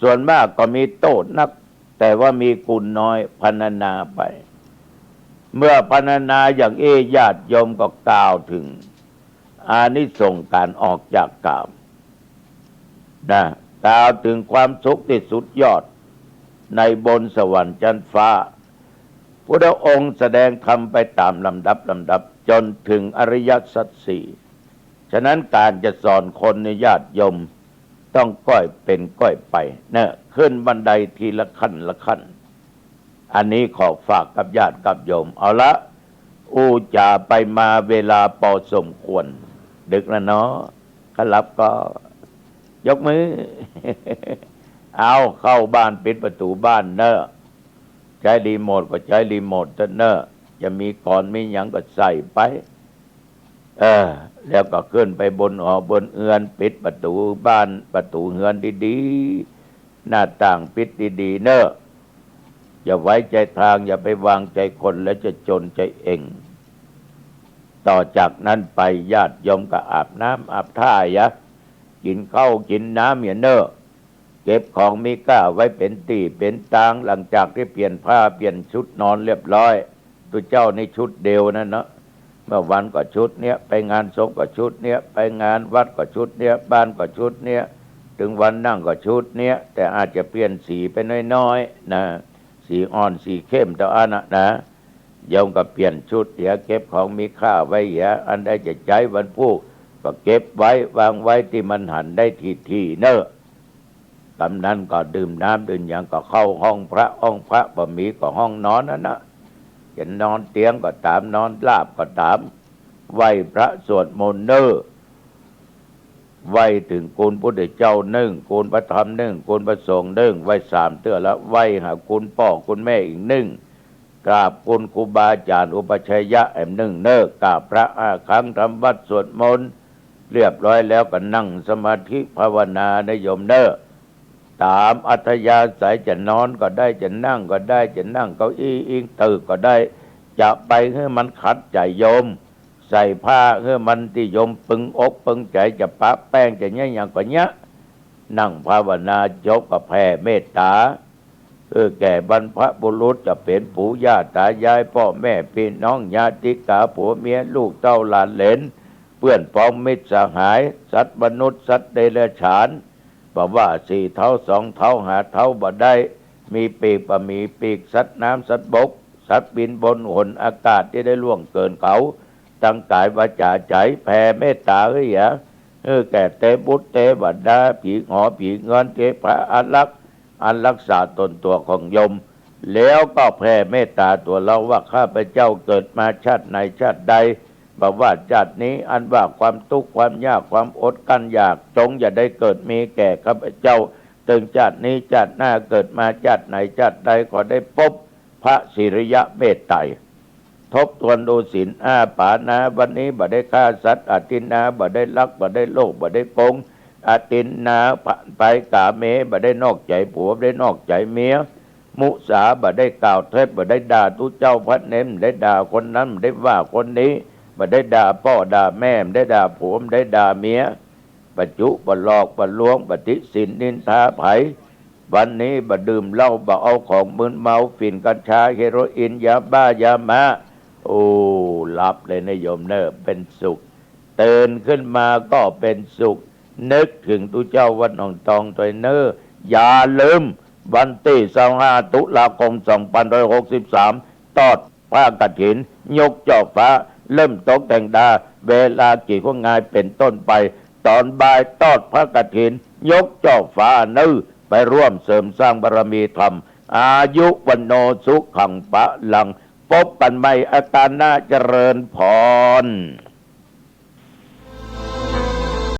ส่วนมากก็มีโทษนักแต่ว่ามีคุณน้อยพรรณนาไปเมื่อพรรณนาอย่างญาติโยมก็กล่าวถึงอานิสงส์การออกจากกามนะกล่าวถึงความสุขที่สุดยอดในบนสวรรค์ชั้นฟ้าพระองค์แสดงธรรมไปตามลำดับจนถึงอริยสัจสี่ฉะนั้นการจะสอนคนในญาติโยมต้องก้อยเป็นก้อยไปเนี่ยขึ้นบันไดทีละขั้นละขั้นอันนี้ขอฝากกับญาติกับโยมเอาละอู้จ่าไปมาเวลาพอสมควรดึกแล้วเนาะขลับก็ยกมือ เอาเข้าบ้านปิดประตูบ้านเนอะใช้รีโมทก็ใช้รีโมทเนอะจะมีก่อนมีหยังก็ใส่ไปแล้วก็ขึ้นไปบนหอบนเอือนปิดประตูบ้านประตูเฮือนดีๆหน้าต่างปิดดีๆเนอะอย่าไว้ใจทางอย่าไปวางใจคนแล้วจะจนใจเองต่อจากนั้นไปญาติโยมก็อาบน้ำอาบท่ายะกินข้าวกินน้ำอย่าเนอะเก็บของมีค่าไว้เป็นตีเป็นตางหลังจากที่เปลี่ยนผ้าเปลี่ยนชุดนอนเรียบร้อยตัวเจ้าในชุดเดียวนั่นเนาะเมื่อวันก็ชุดเนี้ยไปงานศพก็ชุดเนี้ยไปงานวัดก็ชุดเนี้ยบ้านก็ชุดเนี้ยถึงวันนั่งก็ชุดเนี้ยแต่อาจจะเปลี่ยนสีไปน้อยๆนะสีอ่อนสีเข้มแต่อันนะโยมก็เปลี่ยนชุดเดี๋ยวเก็บของมีค่าไว้เดี๋ยวอันใดจะใช้วันพุธก็เก็บไว้วางไว้ที่มันหันได้ทีเนอะกำนั้นก็ดื่มน้ำดื่มอย่างก็เข้าห้องพระบะหมี่ก็ห้องนอนนะจะนอนเตียงก็ตามนอนราบก็ตามไหว้พระสวดมนต์เนอะไหว้ถึงคุณพุทธเจ้านึ่งคุณพระธรรมนึ่งคุณพระสงฆ์นึ่งไหว้3 เทื่อแล้วไหว้หาคุณพ่อคุณแม่อีกนึ่งกราบคุณครูบาอาจารย์อุปชัยยะนึ่งเนอะกราบพระ5 ครั้งทำวัดสวดมนต์เรียบร้อยแล้วก็นั่งสมาธิภาวนาในโยมเนอะตามอัธยาศัยจะนอนก็ได้จะนั่งก็ได้จะนั่งเก้าอี้อิงตึกก็ได้จะไปให้มันขัดใจโยมใส่ผ้าให้มันที่โยมปึงอกปึงใจจะปะแป้งจะเนี้ยอย่างก็เนี้ย นั่งภาวนายกกับแผ่เมตตาแก่บรรพบุรุษจะเป็นปู่ย่าตายายพ่อแม่พี่น้องญาติกาผัวเมียลูกเต้าหลานเหลนเพื่อนพ้องมิตรสหายสัตว์มนุษย์สัตว์เดรัจฉานบอกว่าสี่เท้าสองเท้าหาเท้าบ่ได้มีปีกบ่มีปีกสัตว์น้ำสัตว์บกสัตว์บินบนหนอากาศที่ได้ล่วงเกินเขาตั้งกายวาจาใจแผ่เมตตาแก่เทบุตรเทวดาผีหอผีเงินเทพระอันรักษาตนตัวของโยมแล้วก็แผ่เมตตาตัวเราว่าข้าพเจ้าเกิดมาชาติไหนชาติใดบอกว่าชาตินี้อันว่าความทุกข์ความยากความอดกันอยากจงอย่าได้เกิดมีแก่ข้าพเจ้าถึงชาตินี้ชาติหน้าเกิดมาชาติไหนชาติใดขอได้พบพระศิริยะเมตไตรทบทวนดูศีลปานาวันนี้บ่ได้ฆ่าสัตว์อตินนาบ่ได้ลักบ่ได้โลภบ่ได้โกงอตินนาไปกาเมบ่ได้นอกใจผัวบ่ได้นอกใจเมียมุสาบ่ได้กล่าวเท็จบ่ได้ด่าทุเจ้าพระเนมบ่ได้ด่าคนนั้นบ่ได้ว่าคนนี้บ่ได้ด่าพ่อด่าแม่บ่ได้ด่าผัวบ่ได้ด่าเมียปัจจุบ่หลอกบ่ลวงบ่ติสินนินทาไผวันนี้บ่ดื่มเหล้าบ่เอาของมึนเมาฝิ่นกัญชาเฮโรอีนยาบ้ายามาโอ้หลับเลยนะโยมเนอะเป็นสุขตื่นขึ้นมาก็เป็นสุขนึกถึงตุเจ้าวัดหนองตองตัวเนอะอย่าลืมวันที่25 ตุลาคม 2563ตอดผ้ากฐินยกจอกฟ้าเริ่มตกแต่งดาเวลากี่ข้องายเป็นต้นไปตอนบ่ายตอดผ้ากฐินยกจอกฟ้านื้อไปร่วมเสริมสร้างบารมีธรรมอายุวันโนสุขังปะลังพบกันใหม่อาการน่าเจริญพร